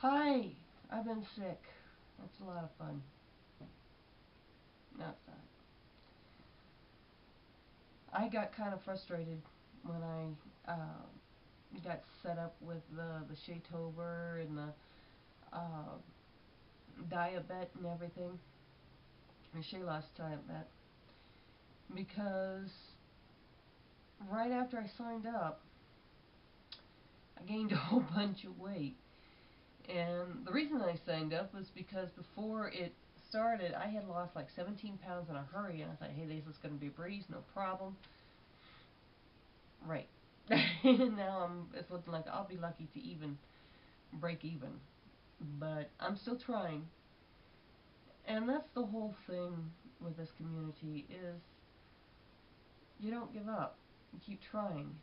Hi, I've been sick. That's a lot of fun. No, it's not. I got kind of frustrated when I got set up with the Shaytober and the uh, diet bet and everything, or Shay lost diet bet, because right after I signed up, I gained a whole bunch of weight. And the reason I signed up was because before it started, I had lost like 17 pounds in a hurry, and I thought, hey, this is going to be a breeze, no problem. Right. Now it's looking like I'll be lucky to even break even. But I'm still trying. And that's the whole thing with this community is you don't give up. You keep trying.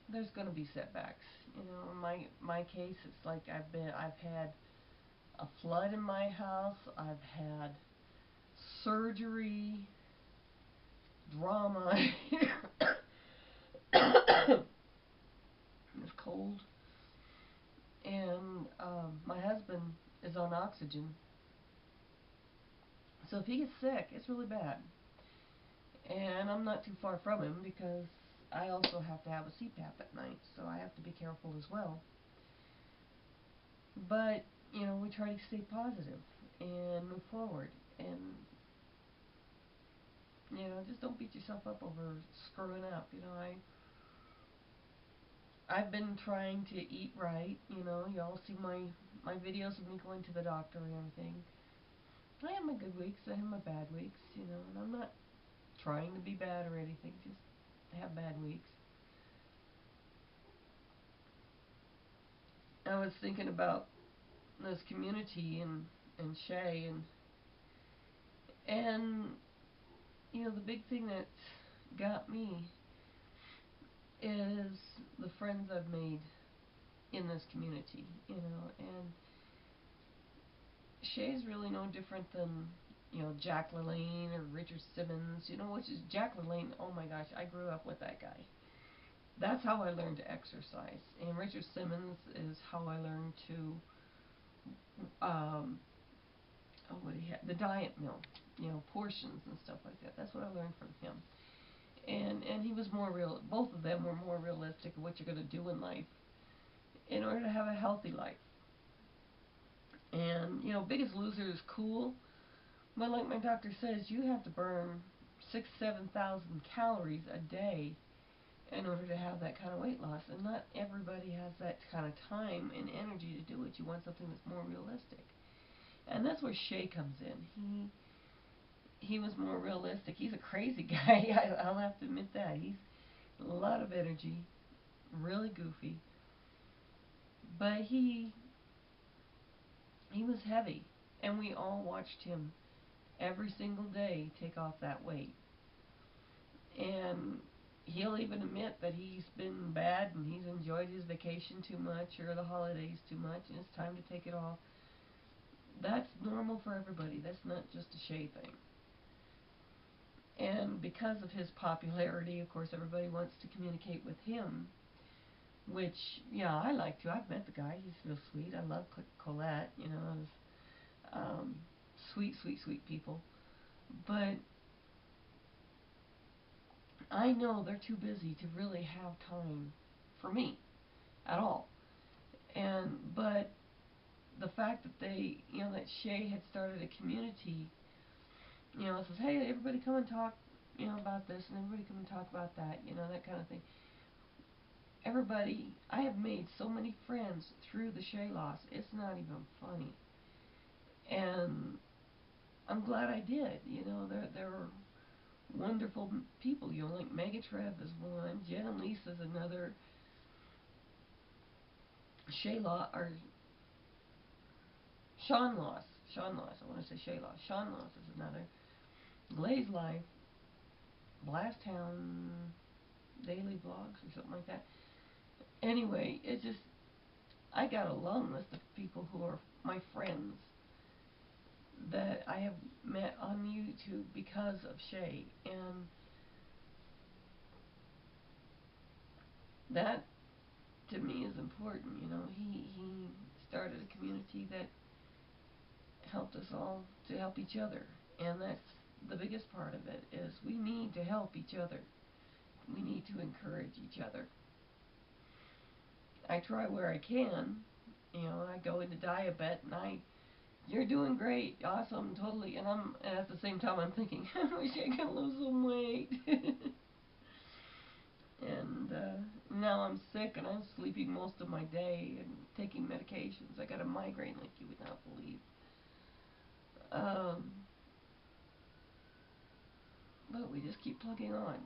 There's going to be setbacks. You know, in my case, it's like I've had a flood in my house. I've had surgery, drama. It's cold. And my husband is on oxygen. So if he gets sick, it's really bad. And I'm not too far from him because I also have to have a CPAP at night, so I have to be careful as well. But, you know, we try to stay positive and move forward. And, you know, just don't beat yourself up over screwing up. You know, I've been trying to eat right. You know, y'all see my videos of me going to the doctor and everything. I have my good weeks, I have my bad weeks, you know, and I'm not trying to be bad or anything, just have bad weeks. I was thinking about this community and Shay and you know the big thing that got me is the friends I've made in this community, you know, and Shay's really no different than you know Jack LaLanne or Richard Simmons, you know, which is Jack LaLanne. Oh my gosh, I grew up with that guy. That's how I learned to exercise. And Richard Simmons is how I learned to, oh, what he had, the diet mill, you know, portions and stuff like that. That's what I learned from him. And he was more real. Both of them were more realistic of what you're going to do in life in order to have a healthy life. And you know, Biggest Loser is cool, but like my doctor says, you have to burn 7,000 calories a day in order to have that kind of weight loss. And not everybody has that kind of time and energy to do it. You want something that's more realistic. And that's where Shay comes in. He was more realistic. He's a crazy guy. I'll have to admit that. He's a lot of energy, really goofy. But he was heavy, and we all watched him every single day take off that weight. And he'll even admit that he's been bad and he's enjoyed his vacation too much or the holidays too much and it's time to take it off. That's normal for everybody. That's not just a Shay thing. And because of his popularity, of course, everybody wants to communicate with him, which, yeah, I like to. I've met the guy. He's real sweet. I love Colette, you know, sweet, sweet, sweet people. But I know they're too busy to really have time for me at all. But the fact that they, you know, that Shay had started a community, you know, says, hey, everybody come and talk, you know, about this, and everybody come and talk about that, you know, that kind of thing. Everybody, I have made so many friends through the Shay loss, it's not even funny. And I'm glad I did, you know, they're wonderful people, you know, like Megatrev is one, Jen and Lisa is another, Shay loss, or Sean loss, I want to say Shay loss, Sean loss is another, Blaze Life, Blast Town, Daily Vlogs or something like that. Anyway, it just, I got a long list of people who are my friends that I have met on YouTube because of Shay, and that to me is important. He started a community that helped us all to help each other, and that's the biggest part of it. Is we need to help each other. We need to encourage each other. I try where I can. I go into diabet, and you're doing great, awesome, totally, and at the same time I'm thinking, I wish I could lose some weight. And now I'm sick, and I'm sleeping most of my day and taking medications. I got a migraine like you would not believe. Um, but we just keep plugging on,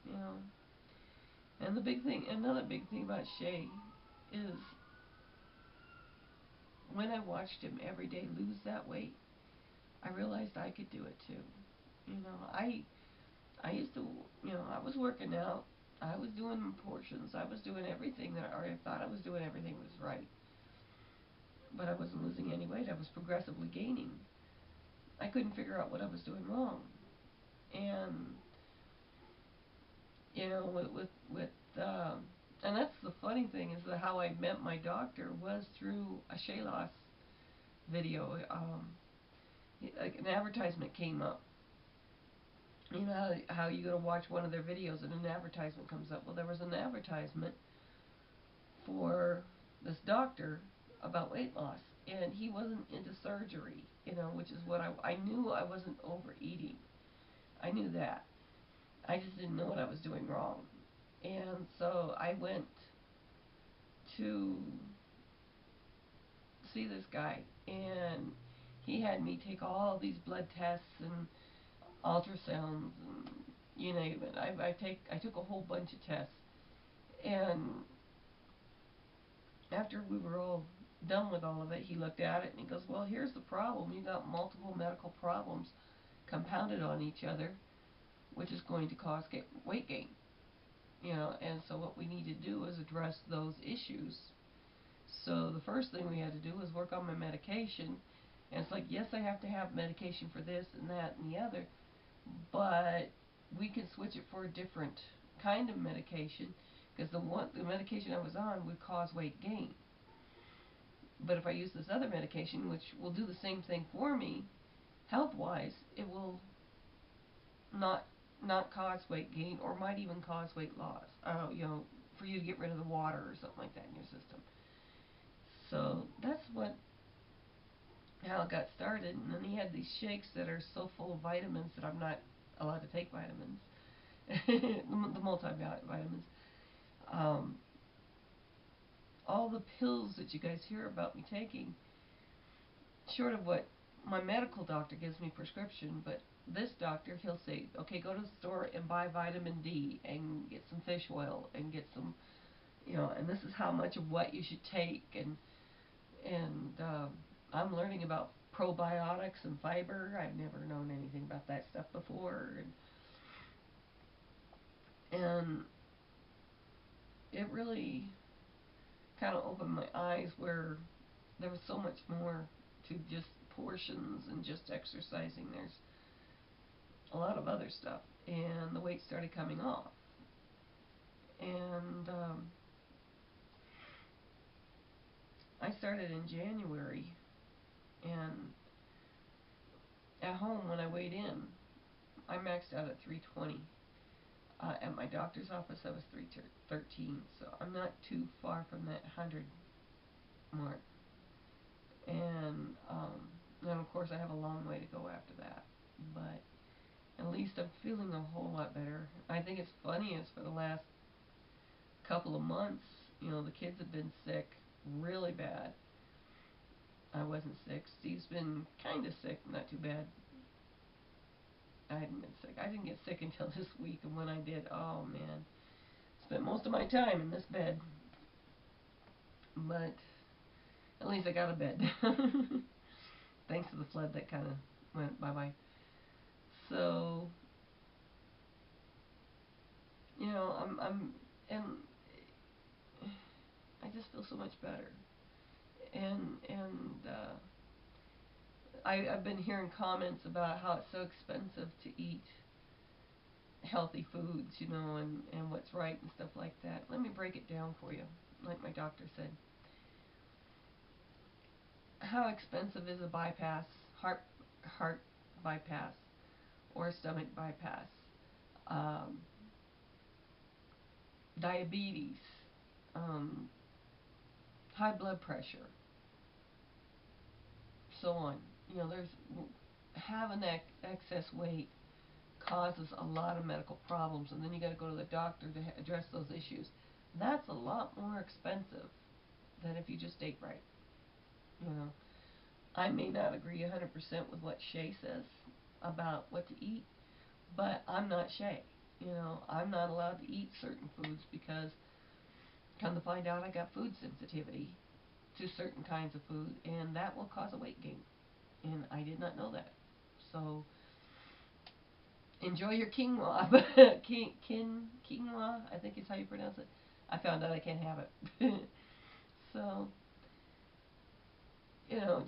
you know. And another big thing about Shay is when I watched him every day lose that weight, I realized I could do it too. I used to, I was working out, I was doing portions, I was doing everything I thought I was doing everything was right. But I wasn't losing any weight, I was progressively gaining. I couldn't figure out what I was doing wrong. And, with and that's the funny thing is that how I met my doctor was through a Shay loss video. Like an advertisement came up. You know how you go to watch one of their videos and an advertisement comes up. Well, there was an advertisement for this doctor about weight loss, and he wasn't into surgery, which is what I knew. I wasn't overeating. I knew that. I just didn't know what I was doing wrong. And so I went to see this guy, and he had me take all these blood tests and ultrasounds and you name it. I took a whole bunch of tests, and after we were all done with all of it, he looked at it and he goes, "Well, here's the problem. You got multiple medical problems compounded on each other, which is going to cause weight gain. And so what we need to do is address those issues." So the first thing we had to do was work on my medication. And it's like, yes, I have to have medication for this and that and the other, but we can switch it for a different kind of medication, because the medication I was on would cause weight gain. But if I use this other medication, which will do the same thing for me, health-wise, it will not cause weight gain, or might even cause weight loss. For you to get rid of the water or something like that in your system. So that's how it got started. And then he had these shakes that are so full of vitamins that I'm not allowed to take vitamins, the multivitamins. All the pills that you guys hear about me taking, short of what my medical doctor gives me prescription, but this doctor, he'll say, okay, go to the store and buy vitamin D and get some fish oil and get some, and this is how much of what you should take, and I'm learning about probiotics and fiber. I've never known anything about that stuff before, and it really kind of opened my eyes where there was so much more to just portions and just exercising. There's a lot of other stuff, and the weight started coming off. And I started in January, and at home when I weighed in, I maxed out at 320. At my doctor's office, I was 313, so I'm not too far from that 100 mark. And then, of course, I have a long way to go after that. But at least I'm feeling a whole lot better. I think it's funny is for the last couple of months, the kids have been sick really bad. I wasn't sick. Steve's been kind of sick, not too bad. I hadn't been sick. I didn't get sick until this week, and when I did, oh man, spent most of my time in this bed. But at least I got a bed. Thanks to the flood that kind of went bye-bye. So, and I just feel so much better. And I've been hearing comments about how it's so expensive to eat healthy foods, and what's right and stuff like that. Let me break it down for you, like my doctor said. How expensive is a bypass, heart bypass, or stomach bypass? Um, Diabetes, um, high blood pressure, so on. There's having that excess weight causes a lot of medical problems, and then you got to go to the doctor to address those issues. That's a lot more expensive than if you just ate right. You know, I may not agree 100% with what Shay says about what to eat, but I'm not Shay. I'm not allowed to eat certain foods because, come to find out, I got food sensitivity to certain kinds of food, and that will cause a weight gain. And I did not know that. So enjoy your quinoa. Quinoa, I think is how you pronounce it. I found out I can't have it. So,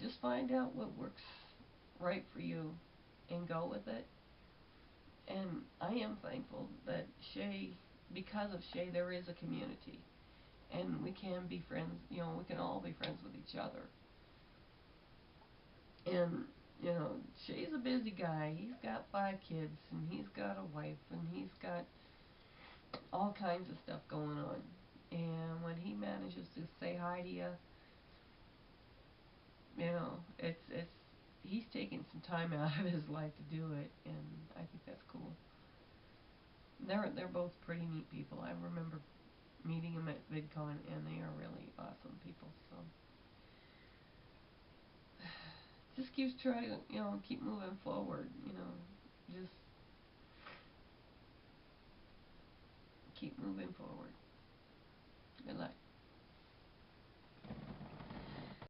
just find out what works right for you and go with it. And I am thankful that Shay, because of Shay, there is a community. And we can be friends, we can all be friends with each other. And, Shay's a busy guy. He's got 5 kids, and he's got a wife, and he's got all kinds of stuff going on. And when he manages to say hi to you, it's he's taking some time out of his life to do it, and I think that's cool. They're both pretty neat people. I remember meeting them at VidCon, and they are really awesome people. So just keep trying to keep moving forward. Just keep moving forward.